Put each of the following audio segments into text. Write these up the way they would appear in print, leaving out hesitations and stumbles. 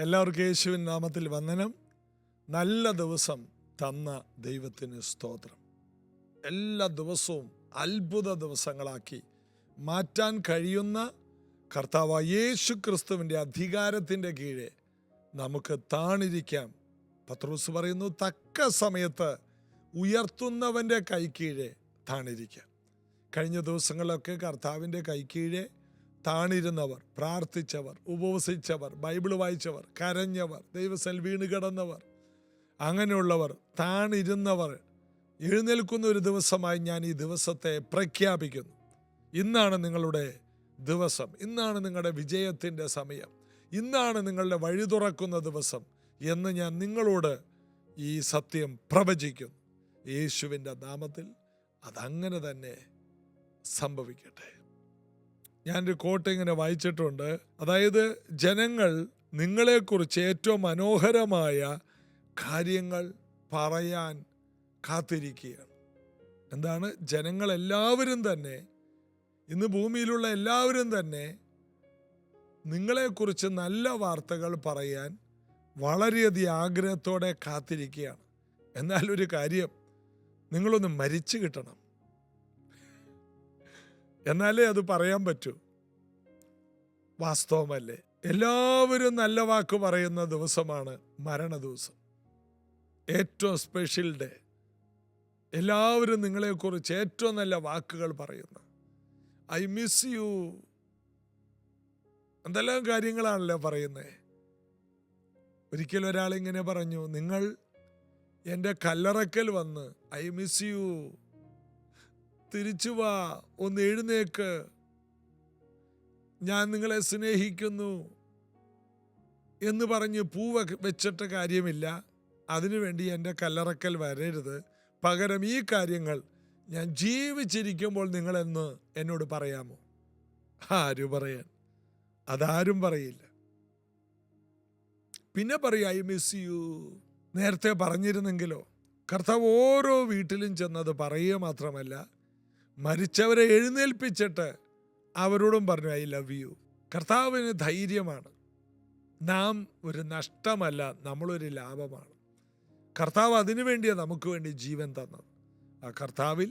എല്ലാവർക്കും യേശുവിൻ നാമത്തിൽ വന്ദനം. നല്ല ദിവസം തന്ന ദൈവത്തിന് സ്തോത്രം. എല്ലാ ദിവസവും അത്ഭുത ദിവസങ്ങളാക്കി മാറ്റാൻ കഴിയുന്ന കർത്താവായ യേശു ക്രിസ്തുവിൻ്റെ അധികാരത്തിൻ്റെ കീഴെ നമുക്ക് താണിരിക്കാം. പത്രോസ് പറയുന്നു, തക്ക സമയത്ത് ഉയർത്തുന്നവൻ്റെ കൈക്കീഴെ താണിരിക്കാം. കഴിഞ്ഞ ദിവസങ്ങളിലൊക്കെ കർത്താവിൻ്റെ കൈക്കീഴെ താണിരുന്നവർ, പ്രാർത്ഥിച്ചവർ, ഉപവസിച്ചവർ, ബൈബിൾ വായിച്ചവർ, കരഞ്ഞവർ, ദൈവസന്നിധിയിൽ വീണ് കിടന്നവർ, അങ്ങനെയുള്ളവർ, താണിരുന്നവർ എഴുന്നേൽക്കുന്ന ഒരു ദിവസമായി ഞാൻ ഈ ദിവസത്തെ പ്രഖ്യാപിക്കുന്നു. ഇന്നാണ് നിങ്ങളുടെ ദിവസം, ഇന്നാണ് നിങ്ങളുടെ വിജയത്തിൻ്റെ സമയം, ഇന്നാണ് നിങ്ങളുടെ വഴി തുറക്കുന്ന ദിവസം എന്ന് ഞാൻ നിങ്ങളോട് ഈ സത്യം പ്രവചിക്കുന്നു. യേശുവിൻ്റെ നാമത്തിൽ അതങ്ങനെ തന്നെ സംഭവിക്കട്ടെ. ഞാനൊരു കോട്ട് ഇങ്ങനെ വായിച്ചിട്ടുണ്ട്. അതായത്, ജനങ്ങൾ നിങ്ങളെക്കുറിച്ച് ഏറ്റവും മനോഹരമായ കാര്യങ്ങൾ പറയാൻ കാത്തിരിക്കുകയാണ്. എന്താണ്? ജനങ്ങളെല്ലാവരും തന്നെ, ഇന്ന് ഭൂമിയിലുള്ള എല്ലാവരും തന്നെ നിങ്ങളെക്കുറിച്ച് നല്ല വാർത്തകൾ പറയാൻ വളരെയധികം ആഗ്രഹത്തോടെ കാത്തിരിക്കുകയാണ്. എന്നാൽ ഒരു കാര്യം, നിങ്ങളൊന്ന് മരിച്ചു കിട്ടണം, എന്നാലേ അത് പറയാൻ പറ്റൂ. വാസ്തവമല്ലേ? എല്ലാവരും നല്ല വാക്ക് പറയുന്ന ദിവസമാണ് മരണ ദിവസം, ഏറ്റവും സ്പെഷ്യൽ ഡേ. എല്ലാവരും നിങ്ങളെക്കുറിച്ച് ഏറ്റവും നല്ല വാക്കുകൾ പറയുന്നു. ഐ മിസ് യു, എന്തെല്ലാം കാര്യങ്ങളാണല്ലോ പറയുന്നത്. ഒരിക്കൽ ഒരാളിങ്ങനെ പറഞ്ഞു, നിങ്ങൾ എൻ്റെ കല്ലറക്കൽ വന്ന് ഐ മിസ് യു, തിരിച്ചു വാ, ഒന്ന് എഴുന്നേക്ക്, ഞാൻ നിങ്ങളെ സ്നേഹിക്കുന്നു എന്ന് പറഞ്ഞ് പൂവ് വെച്ചിട്ട് കാര്യമില്ല. അതിനുവേണ്ടി എൻ്റെ കല്ലറക്കൽ വരരുത്. പകരം ഈ കാര്യങ്ങൾ ഞാൻ ജീവിച്ചിരിക്കുമ്പോൾ നിങ്ങളെന്ന് എന്നോട് പറയാമോ? ആരും പറയാൻ, അതാരും പറയില്ല. പിന്നെ പറയും ഐ മിസ് യു. നേരത്തെ പറഞ്ഞിരുന്നെങ്കിലോ? കർത്താവ് ഓരോ വീട്ടിലും ചെന്നത് പറയുക മാത്രമല്ല, മരിച്ചവരെ എഴുന്നേൽപ്പിച്ചിട്ട് അവരോടും പറഞ്ഞു ഐ ലവ് യു. കർത്താവിന് ധൈര്യമാണ്. നാം ഒരു നഷ്ടമല്ല, നമ്മളൊരു ലാഭമാണ്. കർത്താവ് അതിനു വേണ്ടിയാണ് നമുക്ക് വേണ്ടി ജീവൻ തന്നത്. ആ കർത്താവിൽ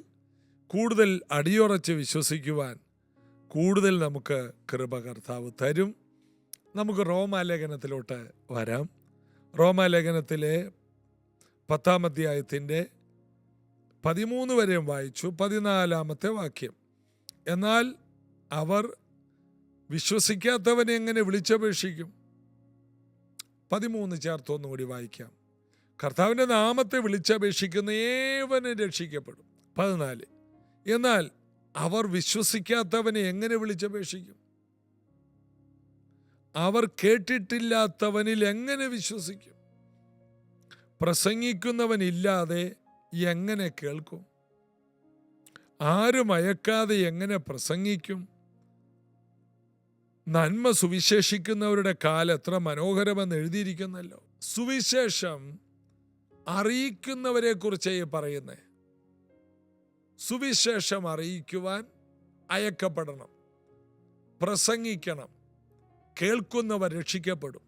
കൂടുതൽ അടിയുറച്ച് വിശ്വസിക്കുവാൻ കൂടുതൽ നമുക്ക് കൃപ കർത്താവ് തരും. നമുക്ക് റോമാലേഖനത്തിലോട്ട് വരാം. റോമാലേഖനത്തിലെ 10-ാം അധ്യായത്തിൻ്റെ 13 വരെയും വായിച്ചു. 14-ാമത്തെ വാക്യം, എന്നാൽ അവർ വിശ്വസിക്കാത്തവനെ എങ്ങനെ വിളിച്ചപേക്ഷിക്കും? 13 ചേർത്തൊന്നുകൂടി വായിക്കാം. കർത്താവിൻ്റെ നാമത്തെ വിളിച്ചപേക്ഷിക്കുന്ന ഏവനും രക്ഷിക്കപ്പെടും. 14, എന്നാൽ അവർ വിശ്വസിക്കാത്തവനെ എങ്ങനെ വിളിച്ചപേക്ഷിക്കും? അവർ കേട്ടിട്ടില്ലാത്തവനിൽ എങ്ങനെ വിശ്വസിക്കും? പ്രസംഗിക്കുന്നവനില്ലാതെ എങ്ങനെ കേൾക്കും? ആരും അയക്കാതെ എങ്ങനെ പ്രസംഗിക്കും? നന്മ സുവിശേഷിക്കുന്നവരുടെ കാലം എത്ര മനോഹരമെന്ന് എഴുതിയിരിക്കുന്നല്ലോ. സുവിശേഷം അറിയിക്കുന്നവരെ കുറിച്ച് പറയുന്നേ. സുവിശേഷം അറിയിക്കുവാൻ അയക്കപ്പെടണം, പ്രസംഗിക്കണം, കേൾക്കുന്നവർ രക്ഷിക്കപ്പെടും.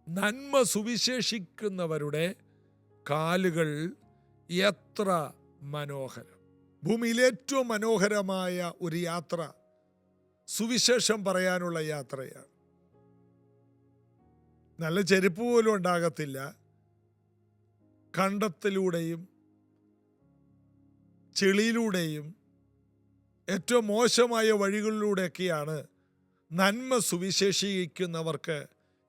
നന്മ സുവിശേഷിക്കുന്നവരുടെ കാലുകൾ എത്ര മനോഹരം. ഭൂമിയിൽ ഏറ്റവും മനോഹരമായ ഒരു യാത്ര സുവിശേഷം പറയാനുള്ള യാത്രയാണ്. നല്ല ചെരുപ്പ് പോലും ഉണ്ടാകത്തില്ല. കണ്ടത്തിലൂടെയും ചെളിയിലൂടെയും ഏറ്റവും മോശമായ വഴികളിലൂടെയൊക്കെയാണ് നന്മ സുവിശേഷിക്കുന്നവർക്ക്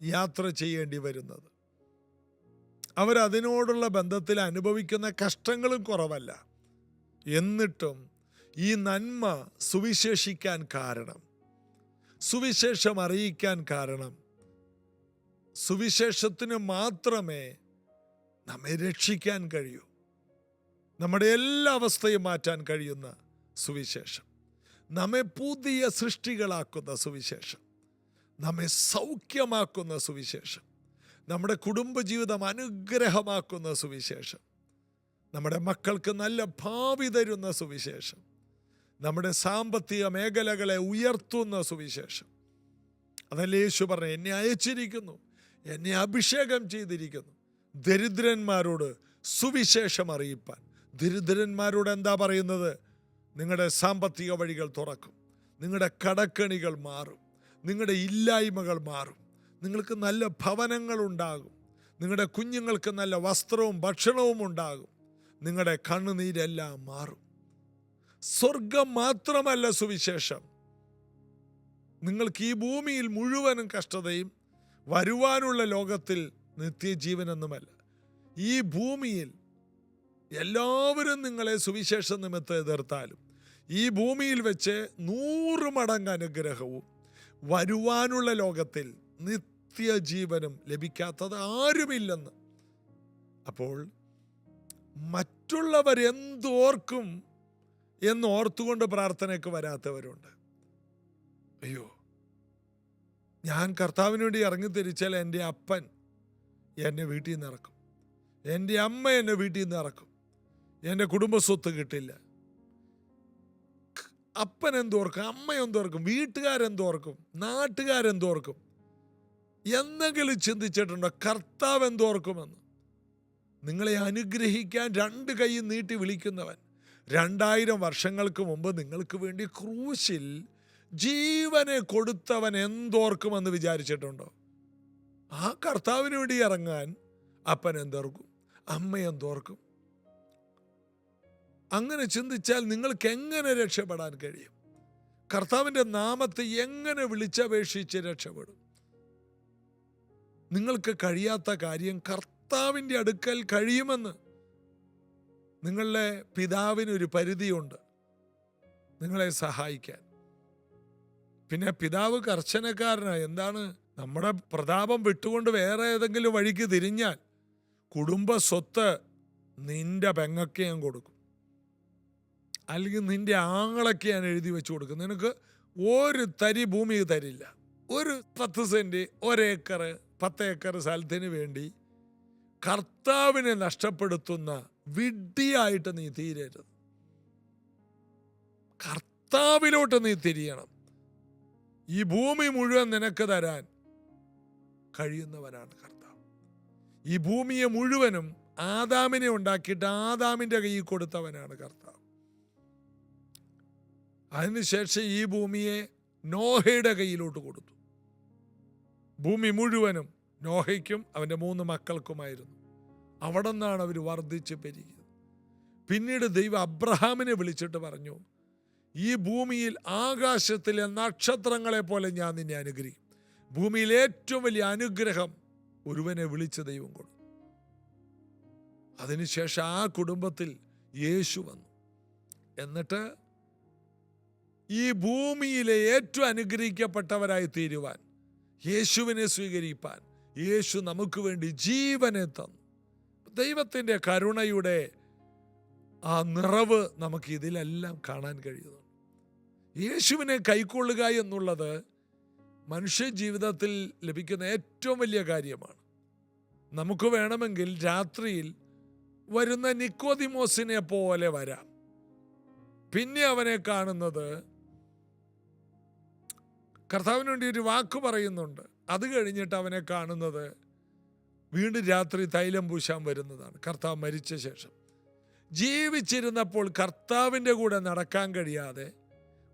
യാത്ര ചെയ്യേണ്ടി വരുന്നത്. അവരതിനോടുള്ള ബന്ധത്തിൽ അനുഭവിക്കുന്ന കഷ്ടങ്ങളും കുറവല്ല. എന്നിട്ടും ഈ നന്മ സുവിശേഷിക്കാൻ കാരണം, സുവിശേഷം അറിയിക്കാൻ കാരണം, സുവിശേഷത്തിന് മാത്രമേ നമ്മെ രക്ഷിക്കാൻ കഴിയൂ. നമ്മുടെ എല്ലാ അവസ്ഥയും മാറ്റാൻ കഴിയുന്ന സുവിശേഷം, നമ്മെ പുതിയ സൃഷ്ടികളാക്കുന്ന സുവിശേഷം, നമ്മെ സൗഖ്യമാക്കുന്ന സുവിശേഷം, നമ്മുടെ കുടുംബജീവിതം അനുഗ്രഹമാക്കുന്ന സുവിശേഷം, നമ്മുടെ മക്കൾക്ക് നല്ല ഭാവി തരുന്ന സുവിശേഷം, നമ്മുടെ സാമ്പത്തിക മേഖലകളെ ഉയർത്തുന്ന സുവിശേഷം. അതല്ലേ യേശു പറഞ്ഞു, എന്നെ അയച്ചിരിക്കുന്നു, എന്നെ അഭിഷേകം ചെയ്തിരിക്കുന്നു ദരിദ്രന്മാരോട് സുവിശേഷം അറിയിപ്പാൻ. ദരിദ്രന്മാരോട് എന്താ പറയുന്നത്? നിങ്ങളുടെ സാമ്പത്തിക വഴികൾ തുറക്കും, നിങ്ങളുടെ കടക്കണികൾ മാറും, നിങ്ങളുടെ ഇല്ലായ്മകൾ മാറും, നിങ്ങൾക്ക് നല്ല ഭവനങ്ങൾ ഉണ്ടാകും, നിങ്ങളുടെ കുഞ്ഞുങ്ങൾക്ക് നല്ല വസ്ത്രവും ഭക്ഷണവും ഉണ്ടാകും, നിങ്ങളുടെ കണ്ണുനീരെല്ലാം മാറും. സ്വർഗം മാത്രമല്ല സുവിശേഷം, നിങ്ങൾക്ക് ഈ ഭൂമിയിൽ മുഴുവനും കഷ്ടതയും വരുവാനുള്ള ലോകത്തിൽ നിത്യജീവനൊന്നുമല്ല. ഈ ഭൂമിയിൽ എല്ലാവരും നിങ്ങളെ സുവിശേഷ നിമിത്തം എതിർത്താലും ഈ ഭൂമിയിൽ വെച്ച് 100 മടങ്ങ് അനുഗ്രഹവും വരുവാനുള്ള ലോകത്തിൽ നിത്യജീവനും ലഭിക്കാത്തത് ആരുമില്ലെന്ന്. അപ്പോൾ മറ്റുള്ളവരെന്തോർക്കും എന്ന് ഓർത്തുകൊണ്ട് പ്രാർത്ഥനയ്ക്ക് വരാത്തവരുണ്ട്. അയ്യോ, ഞാൻ കർത്താവിന് വേണ്ടി ഇറങ്ങിത്തിരിച്ചാൽ എൻ്റെ അപ്പൻ എന്നെ വീട്ടിൽ നിന്ന് ഇറക്കും, എൻ്റെ അമ്മ എന്നെ വീട്ടിൽ നിന്ന് ഇറക്കും, എൻ്റെ കുടുംബസ്വത്ത് കിട്ടില്ല. അപ്പൻ എന്തോർക്കും, അമ്മ എന്തോർക്കും, വീട്ടുകാരെന്തോർക്കും, നാട്ടുകാരെന്തോർക്കും? എന്തെങ്കിലും ചിന്തിച്ചിട്ടുണ്ടോ കർത്താവ് എന്തോർക്കുമെന്ന്? നിങ്ങളെ അനുഗ്രഹിക്കാൻ 2 കൈ നീട്ടി വിളിക്കുന്നവൻ 2000 വർഷങ്ങൾക്ക് മുമ്പ് നിങ്ങൾക്ക് വേണ്ടി ക്രൂശിൽ ജീവനെ കൊടുത്തവൻ എന്തോർക്കുമെന്ന് വിചാരിച്ചിട്ടുണ്ടോ? ആ കർത്താവിന് വേണ്ടി ഇറങ്ങാൻ അപ്പൻ എന്തോർക്കും, അമ്മ എന്തോർക്കും? അങ്ങനെ ചിന്തിച്ചാൽ നിങ്ങൾക്ക് എങ്ങനെ രക്ഷപ്പെടാൻ കഴിയും? കർത്താവിൻ്റെ നാമത്തെ എങ്ങനെ വിളിച്ചപേക്ഷിച്ച് രക്ഷപ്പെടും? നിങ്ങൾക്ക് കഴിയാത്ത കാര്യം കർത്താവിൻ്റെ അടുക്കൽ കഴിയുമെന്ന്. നിങ്ങളുടെ പിതാവിനൊരു പരിധിയുണ്ട് നിങ്ങളെ സഹായിക്കാൻ. പിന്നെ പിതാവ് കർശനക്കാരനാണ്. എന്താണ്? നമ്മുടെ പ്രതാപം വിട്ടുകൊണ്ട് വേറെ ഏതെങ്കിലും വഴിക്ക് തിരിഞ്ഞാൽ കുടുംബ സ്വത്ത് നിന്റെ പെങ്ങക്ക് ഞാൻ കൊടുക്കും, അല്ലെങ്കിൽ നിന്റെ ആങ്ങളൊക്കെ ഞാൻ എഴുതി വെച്ച് കൊടുക്കും. നിനക്ക് ഒരു തരി ഭൂമി തരില്ല. ഒരു 10 സെന്റ്, 1 ഏക്കർ, 10 ഏക്കർ സ്ഥലത്തിന് വേണ്ടി കർത്താവിനെ നഷ്ടപ്പെടുത്തുന്ന വിഡ്ഢിയായിട്ട് നീ തീരരുത്. കർത്താവിലോട്ട് നീ തിരിയണം. ഈ ഭൂമി മുഴുവൻ നിനക്ക് തരാൻ കഴിയുന്നവനാണ് കർത്താവ്. ഈ ഭൂമിയെ മുഴുവനും ആദാമിനെ ഉണ്ടാക്കിയിട്ട് ആദാമിൻ്റെ കയ്യിൽ കൊടുത്തവനാണ് കർത്താവ്. അതിനുശേഷം ഈ ഭൂമിയെ നോഹയുടെ കയ്യിലോട്ട് കൊടുത്തു. ഭൂമി മുഴുവനും നോഹയ്ക്കും അവൻ്റെ 3 മക്കൾക്കുമായിരുന്നു. അവിടെ നിന്നാണ് അവർ വർദ്ധിച്ച് പെരുകിയത്. പിന്നീട് ദൈവം അബ്രഹാമിനെ വിളിച്ചിട്ട് പറഞ്ഞു, ഈ ഭൂമിയിൽ ആകാശത്തിലെ നക്ഷത്രങ്ങളെ പോലെ ഞാൻ നിന്നെ അനുഗ്രഹിക്കും. ഭൂമിയിൽ ഏറ്റവും വലിയ അനുഗ്രഹം ഒരുവനെ വിളിച്ച് ദൈവം കൊടുത്തു. അതിനുശേഷം ആ കുടുംബത്തിൽ യേശു വന്നു. എന്നിട്ട് ഈ ഭൂമിയിലെ ഏറ്റവും അനുഗ്രഹിക്കപ്പെട്ടവരായി തീരുവാൻ, യേശുവിനെ സ്വീകരിപ്പാൻ യേശു നമുക്ക് വേണ്ടി ജീവനെ തന്നു. ദൈവത്തിൻ്റെ കരുണയുടെ ആ നിറവ് നമുക്ക് ഇതിലെല്ലാം കാണാൻ കഴിയുന്നു. യേശുവിനെ കൈക്കൊള്ളുക എന്നുള്ളത് മനുഷ്യ ജീവിതത്തിൽ ലഭിക്കുന്ന ഏറ്റവും വലിയ കാര്യമാണ്. നമുക്ക് വേണമെങ്കിൽ രാത്രിയിൽ വരുന്ന നിക്കോദിമോസിനെ പോലെ വരാം. പിന്നെ അവനെ കാണുന്നത് കർത്താവിന് വേണ്ടി ഒരു വാക്ക് പറയുന്നുണ്ട്. അത് കഴിഞ്ഞിട്ട് അവനെ കാണുന്നത് വീണ്ടും രാത്രി തൈലം പൂശാൻ വരുന്നതാണ്. കർത്താവ് മരിച്ച ശേഷം ജീവിച്ചിരുന്നപ്പോൾ കർത്താവിൻ്റെ കൂടെ നടക്കാൻ കഴിയാതെ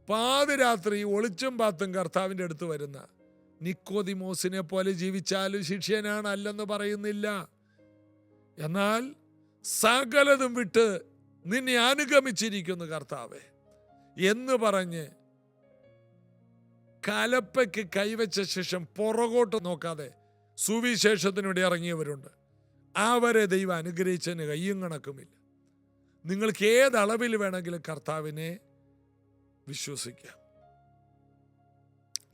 പാതിരാത്രി ഒളിച്ചും പാത്തും കർത്താവിൻ്റെ അടുത്ത് വരുന്ന നിക്കോദിമോസിനെ പോലെ ജീവിച്ചാലും ശിഷ്യനാണ്, അല്ലെന്ന് പറയുന്നില്ല. എന്നാൽ സകലതും വിട്ട് നിന്നെ അനുഗമിച്ചിരിക്കുന്നു കർത്താവേ എന്ന് പറഞ്ഞ് കലപ്പയ്ക്ക് കൈവച്ച ശേഷം പുറകോട്ട് നോക്കാതെ സുവിശേഷത്തിനൂടെ ഇറങ്ങിയവരുണ്ട്. അവരെ ദൈവം അനുഗ്രഹിച്ചതിന് കയ്യും കണക്കുമില്ല. നിങ്ങൾക്ക് ഏതളവിൽ വേണമെങ്കിലും കർത്താവിനെ വിശ്വസിക്കാം.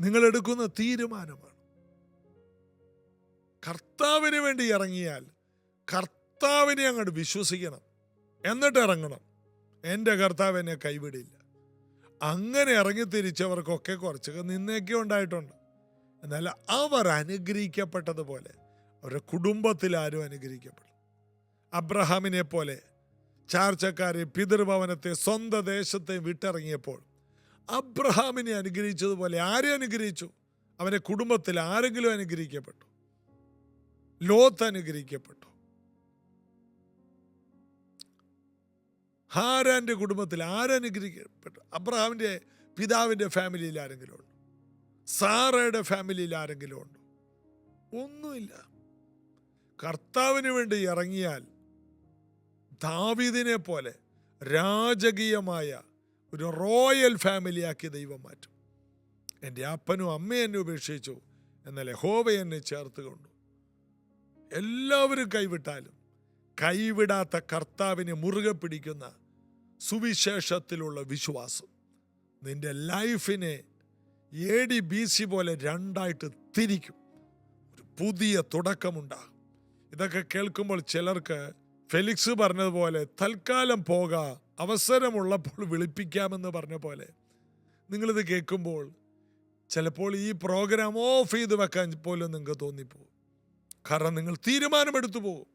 നിങ്ങൾ എടുക്കുന്ന തീരുമാനമാണ്. കർത്താവിന് വേണ്ടി ഇറങ്ങിയാൽ കർത്താവിനെ അങ്ങോട്ട് വിശ്വസിക്കണം, എന്നിട്ട് ഇറങ്ങണം. എൻ്റെ കർത്താവ് എന്നെ കൈവിടില്ല. അങ്ങനെ ഇറങ്ങിത്തിരിച്ചവർക്കൊക്കെ കുറച്ചൊക്കെ നിന്നൊക്കെ ഉണ്ടായിട്ടുണ്ട്. എന്നാൽ അവർ അനുഗ്രഹിക്കപ്പെട്ടതുപോലെ അവരുടെ കുടുംബത്തിൽ ആരും അനുഗ്രഹിക്കപ്പെടും. അബ്രഹാമിനെ പോലെ ചാർച്ചക്കാരെ, പിതൃഭവനത്തെ, സ്വന്തം ദേശത്തെ വിട്ടിറങ്ങിയപ്പോൾ അബ്രഹാമിനെ അനുഗ്രഹിച്ചതുപോലെ ആരെ അനുഗ്രഹിച്ചു? അവൻ്റെ കുടുംബത്തിൽ ആരെങ്കിലും അനുഗ്രഹിക്കപ്പെട്ടു? ലോത്ത് അനുഗ്രഹിക്കപ്പെട്ടു. ഹാരാന്റെ കുടുംബത്തിൽ ആരനുഗ്രഹിക്കപ്പെട്ടു? അബ്രഹാമിന്റെ പിതാവിന്റെ ഫാമിലിയിൽ ആരെങ്കിലും ഉണ്ടോ? സാറയുടെ ഫാമിലിയിൽ ആരെങ്കിലും ഉണ്ടോ? ഒന്നുമില്ല. കർത്താവിന് വേണ്ടി ഇറങ്ങിയാൽ ദാവീദിനെ പോലെ രാജകീയമായ ഒരു റോയൽ ഫാമിലിയാക്കി ദൈവം മാറ്റും. എൻ്റെ അപ്പനും അമ്മയും എന്നെ ഉപേക്ഷിച്ചു, എന്നാൽ യഹോവ എന്നെ ചേർത്ത് കൊണ്ടു. എല്ലാവരും കൈവിട്ടാലും കൈവിടാത്ത കർത്താവിനെ മുറുകെ പിടിക്കുന്ന സുവിശേഷത്തിലുള്ള വിശ്വാസം നിന്റെ ലൈഫിനെ AD BC പോലെ രണ്ടായിട്ട് തിരിക്കും. ഒരു പുതിയ തുടക്കമുണ്ടാകും. ഇതൊക്കെ കേൾക്കുമ്പോൾ ചിലർക്ക് ഫെലിക്സ് പറഞ്ഞതുപോലെ തൽക്കാലം പോകാം, അവസരമുള്ളപ്പോൾ വിളിപ്പിക്കാമെന്ന് പറഞ്ഞ പോലെ നിങ്ങളിത് കേൾക്കുമ്പോൾ ചിലപ്പോൾ ഈ പ്രോഗ്രാം ഓഫ് ചെയ്ത് വെക്കാൻ പോലും നിങ്ങൾക്ക് തോന്നിപ്പോകും. കാരണം നിങ്ങൾ തീരുമാനമെടുത്തു പോകും.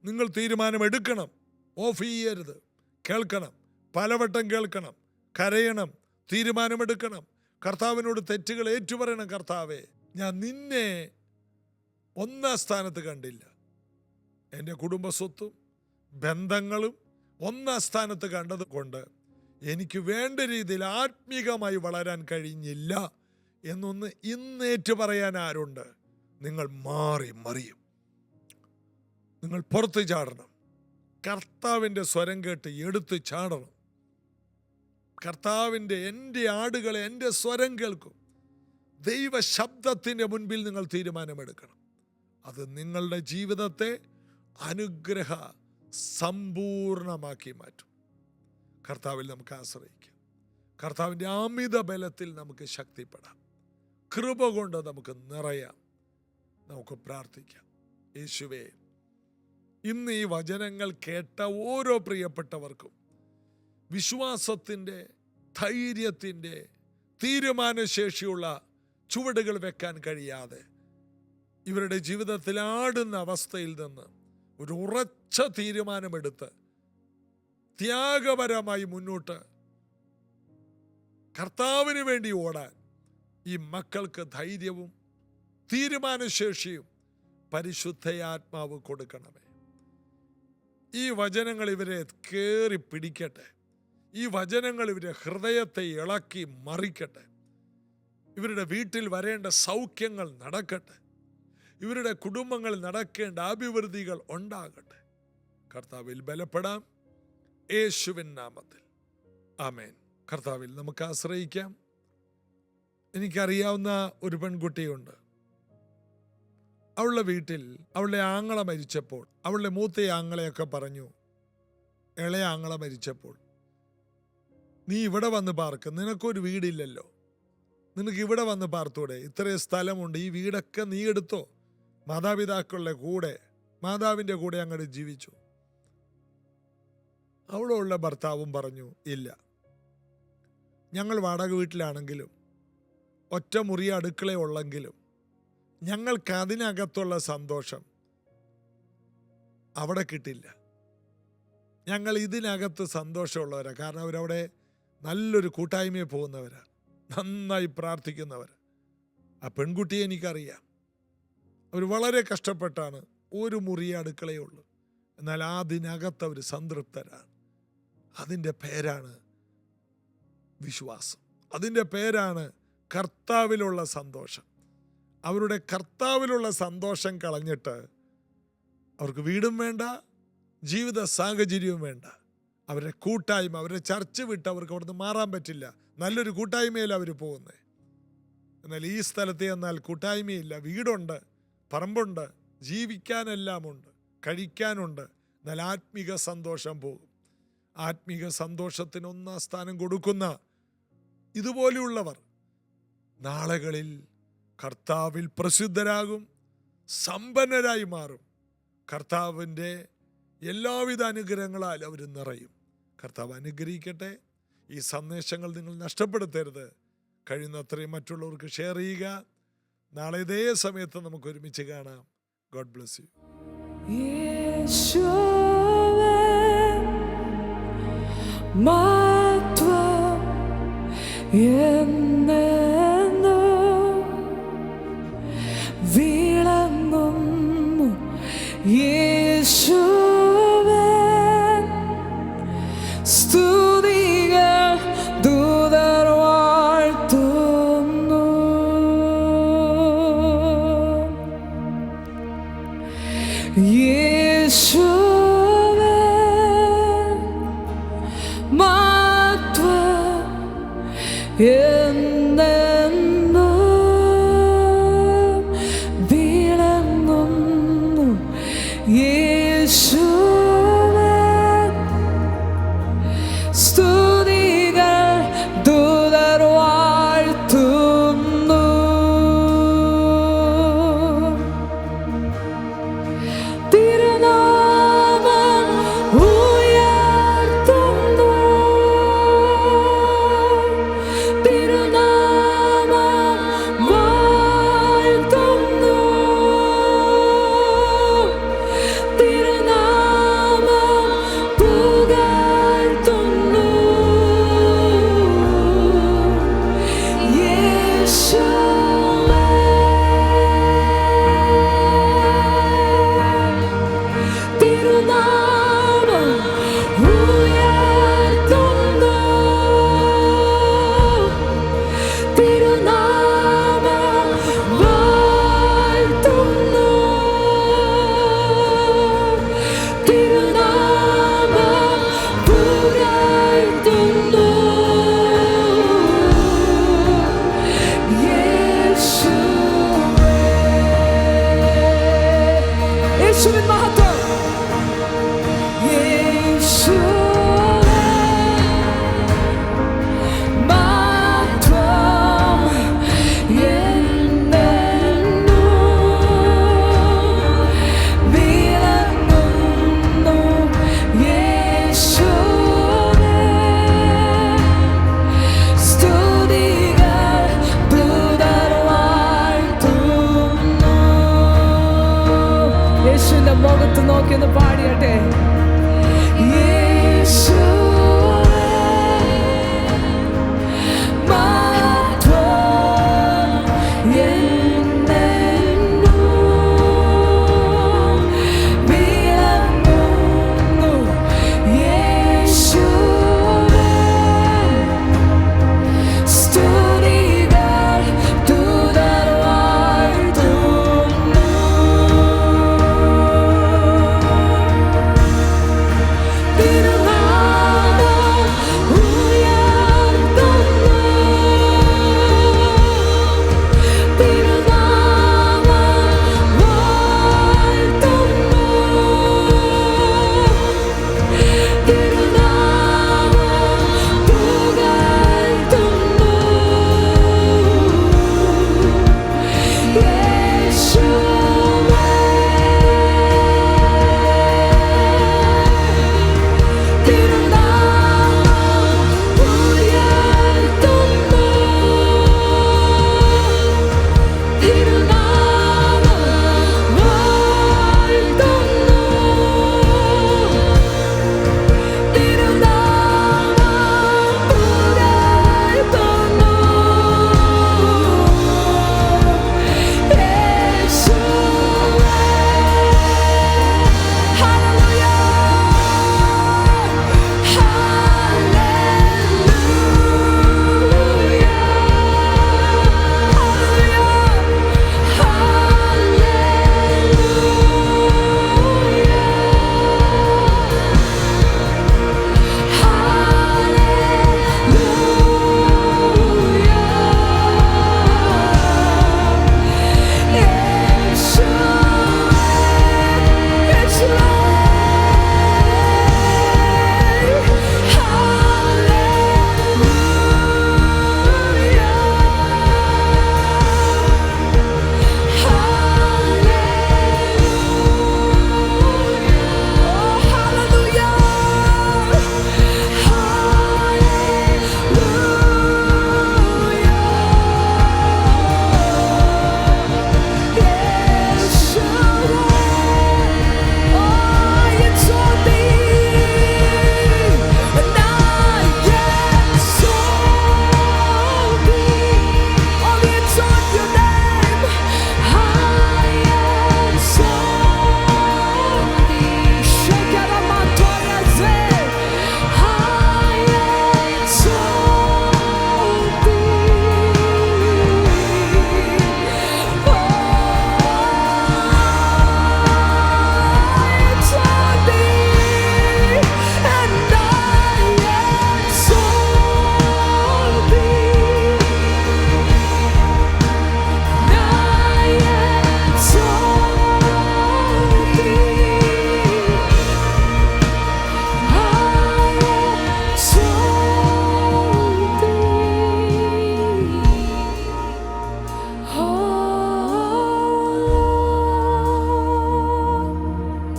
നിങ്ങൾ തീരുമാനമെടുക്കണം. ഓഫ് ചെയ്യരുത്. കേൾക്കണം, പലവട്ടം കേൾക്കണം, കരയണം, തീരുമാനമെടുക്കണം. കർത്താവിനോട് തെറ്റുകൾ ഏറ്റുപറയണം. കർത്താവേ, ഞാൻ നിന്നെ ഒന്നാം സ്ഥാനത്ത് കണ്ടില്ല. എൻ്റെ കുടുംബസ്വത്തും ബന്ധങ്ങളും ഒന്നാം സ്ഥാനത്ത് കണ്ടത് കൊണ്ട് എനിക്ക് വേണ്ട രീതിയിൽ ആത്മീകമായി വളരാൻ കഴിഞ്ഞില്ല എന്നൊന്ന് ഇന്നേറ്റു പറയാൻ ആരുണ്ട്? നിങ്ങൾ മാറി മറിയും. നിങ്ങൾ പുറത്ത് ചാടണം. കർത്താവിൻ്റെ സ്വരം കേട്ട് എടുത്ത് ചാടണം. കർത്താവിൻ്റെ എൻ്റെ ആടുകളെ എൻ്റെ സ്വരം കേൾക്കും. ദൈവ ശബ്ദത്തിൻ്റെ മുൻപിൽ നിങ്ങൾ തീരുമാനമെടുക്കണം. അത് നിങ്ങളുടെ ജീവിതത്തെ അനുഗ്രഹ സമ്പൂർണമാക്കി മാറ്റും. കർത്താവിൽ നമുക്ക് ആശ്രയിക്കാം. കർത്താവിൻ്റെ അമിത ബലത്തിൽ നമുക്ക് ശക്തിപ്പെടാം. കൃപ കൊണ്ട് നമുക്ക് നിറയാം. നമുക്ക് പ്രാർത്ഥിക്കാം. യേശുവേ, ഇന്ന് ഈ വചനങ്ങൾ കേട്ട ഓരോ പ്രിയപ്പെട്ടവർക്കും വിശ്വാസത്തിൻ്റെ, ധൈര്യത്തിൻ്റെ, തീരുമാനശേഷിയുള്ള ചുവടുകൾ വെക്കാൻ കഴിയാതെ ഇവരുടെ ജീവിതത്തിൽ ആടുന്ന അവസ്ഥയിൽ നിന്ന് ഒരു ഉറച്ച തീരുമാനമെടുത്ത് ത്യാഗപരമായി മുന്നോട്ട് കർത്താവിന് വേണ്ടി ഓടാൻ ഈ മക്കൾക്ക് ധൈര്യവും തീരുമാനശേഷിയും പരിശുദ്ധയാത്മാവ് കൊടുക്കണമേ. ഈ വചനങ്ങൾ ഇവരെ കയറി പിടിക്കട്ടെ. ഈ വചനങ്ങൾ ഇവരെ ഹൃദയത്തെ ഇളക്കി മറിക്കട്ടെ. ഇവരുടെ വീട്ടിൽ വരേണ്ട സൗഖ്യങ്ങൾ നടക്കട്ടെ. ഇവരുടെ കുടുംബങ്ങളിൽ നടക്കേണ്ട അഭിവൃദ്ധികൾ ഉണ്ടാകട്ടെ. കർത്താവിൽ ബലപ്പെടാം. യേശുവിൻ നാമത്തിൽ ആമേൻ. കർത്താവിൽ നമുക്ക് ആശ്രയിക്കാം. എനിക്കറിയാവുന്ന ഒരു പെൺകുട്ടിയുണ്ട്. അവളുടെ വീട്ടിൽ അവളുടെ ആങ്ങള മരിച്ചപ്പോൾ അവളുടെ മൂത്ത ആങ്ങളെയൊക്കെ പറഞ്ഞു, ഇളയ ആങ്ങള മരിച്ചപ്പോൾ നീ ഇവിടെ വന്ന് പാർക്ക്, നിനക്കൊരു വീടില്ലല്ലോ, നിനക്ക് ഇവിടെ വന്ന് പാർത്തൂടെ, ഇത്രയും സ്ഥലമുണ്ട്, ഈ വീടൊക്കെ നീ എടുത്തോ, മാതാപിതാക്കളുടെ കൂടെ, മാതാവിൻ്റെ കൂടെ അങ്ങോട്ട് ജീവിച്ചു. അവിടെയുള്ള ഭർത്താവും പറഞ്ഞു, ഇല്ല, ഞങ്ങൾ വാടക വീട്ടിലാണെങ്കിലും ഒറ്റ മുറി അടുക്കളയുള്ളെങ്കിലും ഞങ്ങൾക്ക് അതിനകത്തുള്ള സന്തോഷം അവിടെ കിട്ടില്ല. ഞങ്ങൾ ഇതിനകത്ത് സന്തോഷമുള്ളവരാണ്. കാരണം അവരവിടെ നല്ലൊരു കൂട്ടായ്മയിൽ പോകുന്നവരാണ്, നന്നായി പ്രാർത്ഥിക്കുന്നവർ. ആ പെൺകുട്ടിയെ എനിക്കറിയാം. അവർ വളരെ കഷ്ടപ്പെട്ടാണ്, ഒരു മുറി അടുക്കളയുള്ളൂ, എന്നാൽ അതിനകത്ത് അവർ സംതൃപ്തരാണ്. അതിൻ്റെ പേരാണ് വിശ്വാസം. അതിൻ്റെ പേരാണ് കർത്താവിലുള്ള സന്തോഷം. അവരുടെ കർത്താവിലുള്ള സന്തോഷം കളഞ്ഞിട്ട് അവർക്ക് വീടും വേണ്ട, ജീവിത സാഹചര്യവും വേണ്ട. അവരുടെ കൂട്ടായ്മ, അവരുടെ ചർച്ച വിട്ട് അവർക്ക് അവിടുന്ന് മാറാൻ പറ്റില്ല. നല്ലൊരു കൂട്ടായ്മയിൽ അവർ പോകുന്നത്. എന്നാൽ ഈ സ്ഥലത്ത് എന്നാൽ കൂട്ടായ്മയില്ല. വീടുണ്ട്, പറമ്പുണ്ട്, ജീവിക്കാനെല്ലാം ഉണ്ട്, കഴിക്കാനുണ്ട്, എന്നാൽ ആത്മീക സന്തോഷം പോകും. ആത്മീക സന്തോഷത്തിന് ഒന്നാം സ്ഥാനം കൊടുക്കുന്ന ഇതുപോലെയുള്ളവർ നാളുകളിൽ കർത്താവിൽ പ്രസിദ്ധരാകും, സമ്പന്നരായി മാറും. കർത്താവിൻ്റെ എല്ലാവിധ അനുഗ്രഹങ്ങളാൽ അവർ നിറയും. കർത്താവ് അനുഗ്രഹിക്കട്ടെ. ഈ സന്ദേശങ്ങൾ നിങ്ങൾ നഷ്ടപ്പെടുത്തരുത്. കഴിയുന്നത്രയും മറ്റുള്ളവർക്ക് ഷെയർ ചെയ്യുക. നാളെ ഇതേ സമയത്ത് നമുക്ക് ഒരുമിച്ച് കാണാം. God bless you. വിളങ്ങുന്നു യേശുവേ സ്തുതികൾ ദൂതർ വാഴ്ത്തുന്നു. യേശുവേ മഹത്വം എന്നെന്നും വിളങ്ങുന്നു. യേശുവേ സ്തുതികൾ ദൂതർ വാഴ്ത്തുന്നു. തിരുനാമം ഉയർത്തുന്നു. തിരുനാമം വാഴ്ത്തുന്നു. തിരുനാമം പുകഴ്ത്തുന്നു. യേശുവേ തിരുനാമം ഉയർത്തുന്നു. തിരുനാമം വാഴ്ത്തുന്നു. തിരുനാമം പുകഴ്ത്തുന്നു. യേശുവേ യേശുവിൻ മഹത്വം. യേശുവേ മഹത്വം എന്നെന്നും വിളങ്ങുന്നു. യേശുവേ സ്തുതികൾ ദൂതർ വാഴ്ത്തുന്നു. യേശുവിന്റെ മുഖത്ത് നോക്കിയൊന്ന് പാടിയട്ടെ. യേശുവേ മഹത്വം എന്നെന്നും വിളങ്ങുന്നു. യേശുവേ സ്തുതികൾ ദൂതർ വാഴ്ത്തുന്നു. തിരുനാമം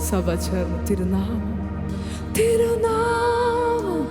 സഭ ചേർന്ന് തിരുനാമം തിരുനാമം